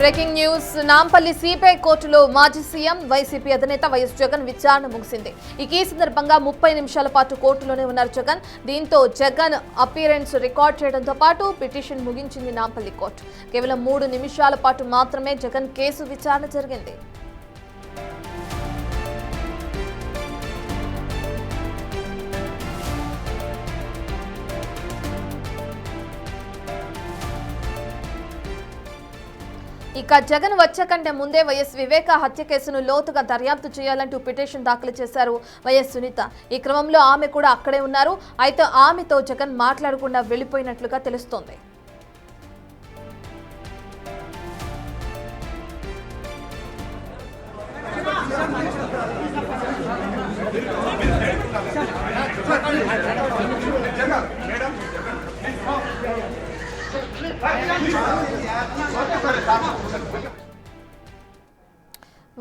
Breaking news. Nampally CBI కోర్టులో మాజీ CM YCP అధినేత వైఎస్ జగన్ విచారణ ముగిసింది. ఈ సందర్భంగా 30 నిమిషాల పాటు కోర్టులోనే ఉన్నారు జగన్. దీంతో జగన్ అపియరెన్స్ రికార్డ్ చేయడంతో పాటు పిటిషన్ ముగించింది నాంపల్లి కోర్టు. కేవలం 3 నిమిషాల పాటు మాత్రమే జగన్ కేసు విచారణ జరిగింది. ఇక జగన్ వచ్చకంటే ముందే వైఎస్ వివేక హత్య కేసును లోతుగా దర్యాప్తు చేయాలంటూ పిటిషన్ దాఖలు చేశారు వైఎస్ సునీత. ఈ క్రమంలో ఆమె కూడా అక్కడే ఉన్నారు. అయితే ఆమెతో జగన్ మాట్లాడకుండా వెళ్లిపోయినట్లుగా తెలుస్తోంది.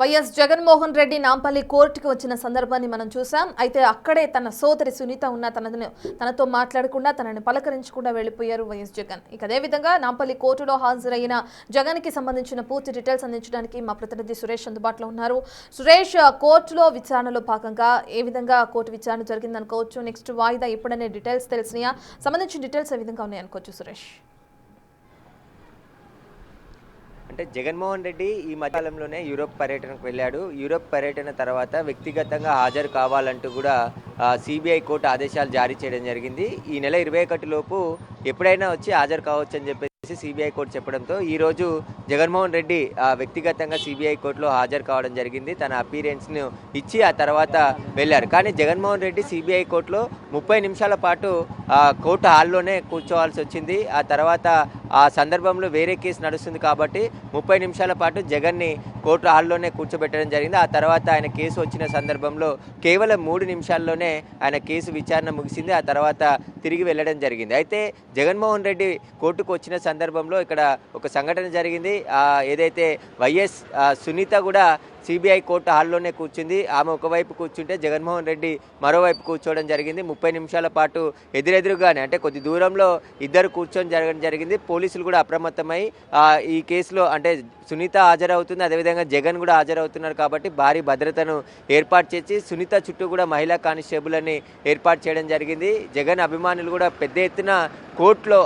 వైఎస్ జగన్మోహన్ రెడ్డి నాంపల్లి కోర్టుకు వచ్చిన సందర్భాన్ని మనం చూసాం. అయితే అక్కడే తన సోదరి సునీత ఉన్న తనతో మాట్లాడకుండా తనని పలకరించకుండా వెళ్లిపోయారు వైఎస్ జగన్. ఇక అదేవిధంగా నాంపల్లి కోర్టులో హాజరైన జగన్ కి సంబంధించిన పూర్తి డీటెయిల్స్ అందించడానికి మా ప్రతినిధి సురేష్ అందుబాటులో ఉన్నారు. సురేష్, కోర్టులో విచారణలో భాగంగా ఏ విధంగా కోర్టు విచారణ జరిగిందనుకోవచ్చు? నెక్స్ట్ వాయిదా ఎప్పుడనే డీటెయిల్స్ తెలిసినాయా? సంబంధించిన డీటెయిల్స్ ఏ విధంగా ఉన్నాయనుకోవచ్చు సురేష్? అంటే జగన్మోహన్ రెడ్డి ఈ మధ్యకాలంలోనే యూరోప్ పర్యటనకు వెళ్ళాడు. యూరోప్ పర్యటన తర్వాత వ్యక్తిగతంగా హాజరు కావాలంటూ కూడా సిబిఐ కోర్టు ఆదేశాలు జారీ చేయడం జరిగింది. ఈ నెల 21 లోపు ఎప్పుడైనా వచ్చి హాజరు కావచ్చు అని చెప్పేసి సిబిఐ కోర్టు చెప్పడంతో ఈరోజు జగన్మోహన్ రెడ్డి వ్యక్తిగతంగా సిబిఐ కోర్టులో హాజరు కావడం జరిగింది. తన అపీరెన్స్ను ఇచ్చి ఆ తర్వాత వెళ్ళారు. కానీ జగన్మోహన్ రెడ్డి సిబిఐ కోర్టులో 30 నిమిషాల పాటు కోర్టు హాల్లోనే కూర్చోవాల్సి వచ్చింది. ఆ తర్వాత ఆ సందర్భంలో వేరే కేసు నడుస్తుంది కాబట్టి 30 నిమిషాల పాటు జగన్ని కోర్టు హాల్లోనే కూర్చోబెట్టడం జరిగింది. ఆ తర్వాత ఆయన కేసు వచ్చిన సందర్భంలో కేవలం 3 నిమిషాల్లోనే ఆయన కేసు విచారణ ముగిసింది. ఆ తర్వాత తిరిగి వెళ్ళడం జరిగింది. అయితే జగన్మోహన్ రెడ్డి కోర్టుకు వచ్చిన సందర్భంలో ఇక్కడ ఒక సంఘటన జరిగింది. ఏదైతే వైఎస్ సునీత కూడా సిబిఐ కోర్టు హాల్లోనే కూర్చుంది. ఆమె ఒకవైపు కూర్చుంటే జగన్మోహన్ రెడ్డి మరోవైపు కూర్చోవడం జరిగింది. 30 నిమిషాల పాటు ఎదురెదురుగానే అంటే కొద్ది దూరంలో ఇద్దరు కూర్చొని జరగడం జరిగింది. పోలీసులు కూడా అప్రమత్తమై ఈ కేసులో అంటే సునీత హాజరవుతుంది, అదేవిధంగా జగన్ కూడా హాజరవుతున్నారు కాబట్టి భారీ భద్రతను ఏర్పాటు చేసి సునీత చుట్టూ కూడా మహిళా కానిస్టేబుల్ అని ఏర్పాటు చేయడం జరిగింది. జగన్ అభిమానులు కూడా పెద్ద ఎత్తున కోర్టులో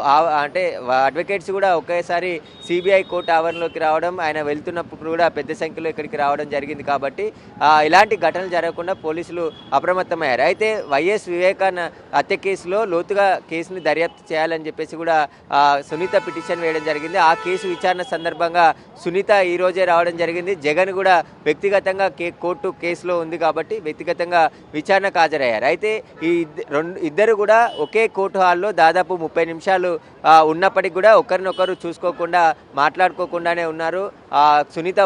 అంటే అడ్వకేట్స్ కూడా ఒకేసారి సిబిఐ కోర్టు ఆవరణలోకి రావడం, ఆయన వెళ్తున్నప్పుడు కూడా పెద్ద సంఖ్యలో ఇక్కడికి రావడం జరిగింది. కాబట్టి ఇలాంటి ఘటనలు జరగకుండా పోలీసులు అప్రమత్తమయ్యారు. అయితే వైఎస్ వివేకాన హత్య కేసులో లోతుగా కేసుని దర్యాప్తు చేయాలని చెప్పేసి కూడా సునీత పిటిషన్ వేయడం జరిగింది. ఆ కేసు విచారణ సందర్భంగా సునీత ఈ రోజే రావడం జరిగింది. జగన్ కూడా వ్యక్తిగతంగా కోర్టు కేసులో ఉంది కాబట్టి వ్యక్తిగతంగా విచారణకు హాజరయ్యారు. అయితే ఈ ఇద్దరు కూడా ఒకే కోర్టు హాల్లో దాదాపు 30 నిమిషాలు ఉన్నప్పటికీ కూడా ఒకరినొకరు చూసుకోకుండా మాట్లాడుకోకుండానే ఉన్నారు. సునీత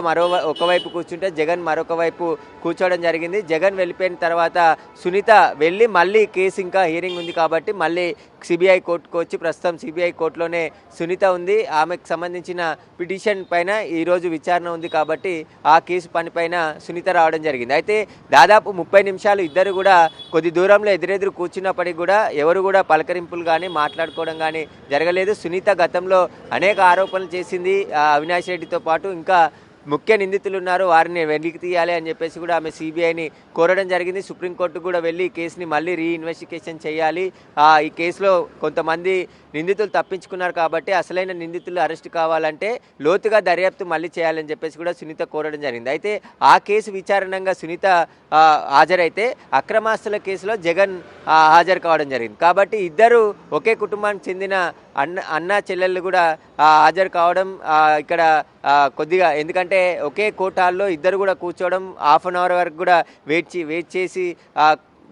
ఒకవైపు కూర్చుంటే జగన్ మరొక వైపు కూర్చోవడం జరిగింది. జగన్ వెళ్ళిపోయిన తర్వాత సునీత వెళ్ళి మళ్ళీ కేసు ఇంకా హీరింగ్ ఉంది కాబట్టి మళ్ళీ సిబిఐ కోర్టుకు వచ్చి ప్రస్తుతం సిబిఐ కోర్టులోనే సునీత ఉంది. ఆమెకు సంబంధించిన పిటిషన్ పైన ఈరోజు విచారణ ఉంది కాబట్టి ఆ కేసు పనిపైన సునీత రావడం జరిగింది. అయితే దాదాపు 30 నిమిషాలు ఇద్దరు కూడా కొద్ది దూరంలో ఎదురెదురు కూర్చున్నప్పటికీ కూడా ఎవరు కూడా పలకరింపులు కానీ మాట్లాడుకోవడం కానీ జరగలేదు. సునీత గతంలో అనేక ఆరోపణలు చేసింది. అవినాష్ రెడ్డితో పాటు ఇంకా ముఖ్య నిందితులు ఉన్నారు, వారిని వెలికి తీయాలి అని చెప్పేసి కూడా ఆమె సిబిఐని కోరడం జరిగింది. సుప్రీంకోర్టు కూడా వెళ్ళి ఈ కేసుని మళ్ళీ రీఇన్వెస్టిగేషన్ చేయాలి, ఈ కేసులో కొంతమంది నిందితులు తప్పించుకున్నారు కాబట్టి అసలైన నిందితులు అరెస్ట్ కావాలంటే లోతుగా దర్యాప్తు మళ్ళీ చేయాలని చెప్పేసి కూడా సునీత కోరడం జరిగింది. అయితే ఆ కేసు విచారణంగా సునీత హాజరైతే అక్రమాస్తుల కేసులో జగన్ హాజరు కావడం జరిగింది. కాబట్టి ఇద్దరు ఒకే కుటుంబానికి చెందిన అన్న చెల్లెళ్ళు కూడా హాజరు కావడం ఇక్కడ కొద్దిగా ఎందుకంటే ఒకే కోర్టు హాల్లో ఇద్దరు కూడా కూర్చోవడం హాఫ్ అన్ అవర్ వరకు కూడా వెయిట్ చేసి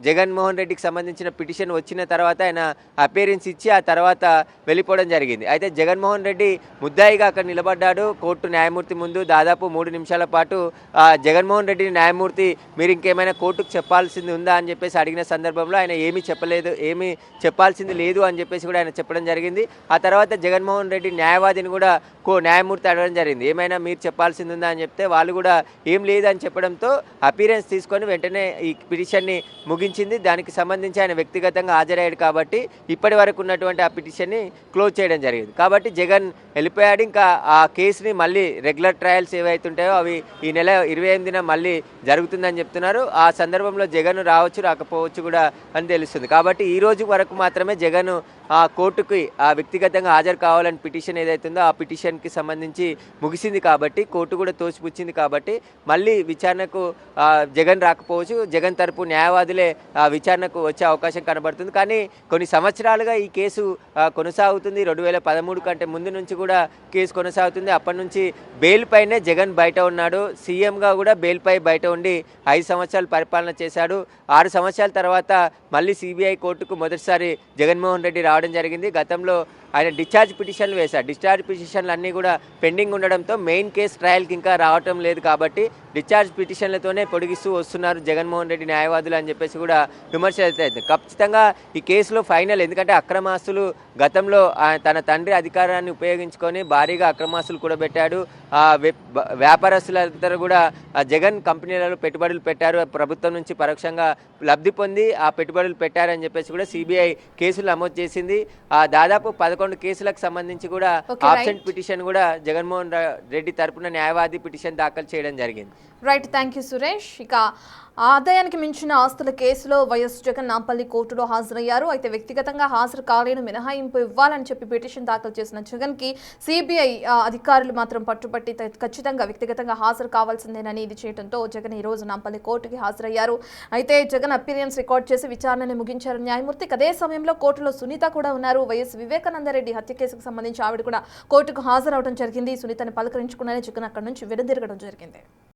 జగన్మోహన్ రెడ్డికి సంబంధించిన పిటిషన్ వచ్చిన తర్వాత ఆయన అపీరెన్స్ ఇచ్చి ఆ తర్వాత వెళ్ళిపోవడం జరిగింది. అయితే జగన్మోహన్ రెడ్డి ముద్దాయిగా అక్కడ నిలబడ్డాడు కోర్టు న్యాయమూర్తి ముందు. దాదాపు 3 నిమిషాల పాటు జగన్మోహన్ రెడ్డి న్యాయమూర్తి మీరు ఇంకేమైనా కోర్టుకు చెప్పాల్సింది ఉందా అని చెప్పేసి అడిగిన సందర్భంలో ఆయన ఏమీ చెప్పాల్సింది లేదు అని చెప్పేసి కూడా ఆయన చెప్పడం జరిగింది. ఆ తర్వాత జగన్మోహన్ రెడ్డి న్యాయవాదిని కూడా న్యాయమూర్తి అడగడం జరిగింది, ఏమైనా మీరు చెప్పాల్సింది ఉందా అని చెప్తే వాళ్ళు కూడా ఏం లేదని చెప్పడంతో అపీరెన్స్ తీసుకొని వెంటనే ఈ పిటిషన్ని ముగించింది. దానికి సంబంధించి ఆయన వ్యక్తిగతంగా హాజరయ్యాడు కాబట్టి ఇప్పటి వరకు ఉన్నటువంటి ఆ పిటిషన్ని క్లోజ్ చేయడం జరిగింది. కాబట్టి జగన్ వెళ్ళిపోయాడు. ఇంకా ఆ కేసుని మళ్ళీ రెగ్యులర్ ట్రయల్స్ ఏవైతుంటాయో అవి ఈ నెల 28న మళ్ళీ జరుగుతుందని చెప్తున్నారు. ఆ సందర్భంలో జగన్ రావచ్చు రాకపోవచ్చు కూడా అని తెలుస్తుంది. కాబట్టి ఈ రోజు వరకు మాత్రమే జగన్ ఆ కోర్టుకి ఆ వ్యక్తిగతంగా హాజరు కావాలని పిటిషన్ ఏదైతుందో ఆ పిటిషన్కి సంబంధించి ముగిసింది కాబట్టి కోర్టు కూడా తోసిపుచ్చింది కాబట్టి మళ్ళీ విచారణకు జగన్ రాకపోవచ్చు. జగన్ తరపు న్యాయవాదులే విచారణకు వచ్చే అవకాశం కనబడుతుంది. కానీ కొన్ని సంవత్సరాలుగా ఈ కేసు కొనసాగుతుంది. 2013 కంటే ముందు నుంచి కూడా కేసు కొనసాగుతుంది. అప్పటి నుంచి బెయిల్ పైనే జగన్ బయట ఉన్నాడు. సీఎంగా కూడా బెయిల్ పై బయట ఉండి 5 సంవత్సరాలు పరిపాలన చేశాడు. 6 సంవత్సరాల తర్వాత మళ్ళీ సిబిఐ కోర్టుకు మొదటిసారి జగన్మోహన్ రెడ్డి రావడం జరిగింది. గతంలో ఆయన డిశ్చార్జ్ పిటిషన్లు వేశారు. డిశ్చార్జ్ పిటిషన్లు అన్నీ కూడా పెండింగ్ ఉండడంతో మెయిన్ కేసు ట్రయల్కి ఇంకా రావటం లేదు కాబట్టి డిశ్చార్జ్ పిటిషన్లతోనే పొడిగిస్తూ వస్తున్నారు జగన్మోహన్ రెడ్డి న్యాయవాదులు అని చెప్పేసి కూడా విమర్శలు అవుతాయి. ఖచ్చితంగా ఈ కేసులో ఫైనల్, ఎందుకంటే అక్రమాస్తులు గతంలో తన తండ్రి అధికారాన్ని ఉపయోగించుకొని భారీగా అక్రమాస్తులు కూడా పెట్టాడు. వ్యాపారస్తులందరూ కూడా జగన్ కంపెనీలలో పెట్టుబడులు పెట్టారు. ప్రభుత్వం నుంచి పరోక్షంగా లబ్ధి పొంది ఆ పెట్టుబడులు పెట్టారని చెప్పేసి కూడా సిబిఐ కేసులు నమోదు చేసింది. దాదాపు 11 కేసులకు సంబంధించి కూడా ఆబ్సెంట్ పిటిషన్ కూడా జగన్మోహన్ రెడ్డి తరపున న్యాయవాది పిటిషన్ దాఖలు చేయడం జరిగింది. Right, thank you Suresh. ఇక ఆదాయానికి మించిన ఆస్తుల కేసులో వైఎస్ జగన్ నాంపల్లి కోర్టులో హాజరయ్యారు. అయితే వ్యక్తిగతంగా హాజరు కాలేను మినహాయింపు ఇవ్వాలని చెప్పి పిటిషన్ దాఖలు చేసిన జగన్కి సిబిఐ అధికారులు మాత్రం పట్టుబట్టి ఖచ్చితంగా వ్యక్తిగతంగా హాజరు కావాల్సిందేనని ఇది చేయడంతో జగన్ ఈ రోజు నాంపల్లి కోర్టుకి హాజరయ్యారు. అయితే జగన్ అపీరియన్స్ రికార్డ్ చేసి విచారణను ముగించారు న్యాయమూర్తి. అదే సమయంలో కోర్టులో సునీత కూడా ఉన్నారు. వైఎస్ వివేకానందరెడ్డి హత్య కేసుకు సంబంధించి ఆవిడ కూడా కోర్టుకు హాజరవడం జరిగింది. సునీతని పలకరించుకున్నారని జగన్ అక్కడి నుంచి వెనుదిరగడం జరిగింది.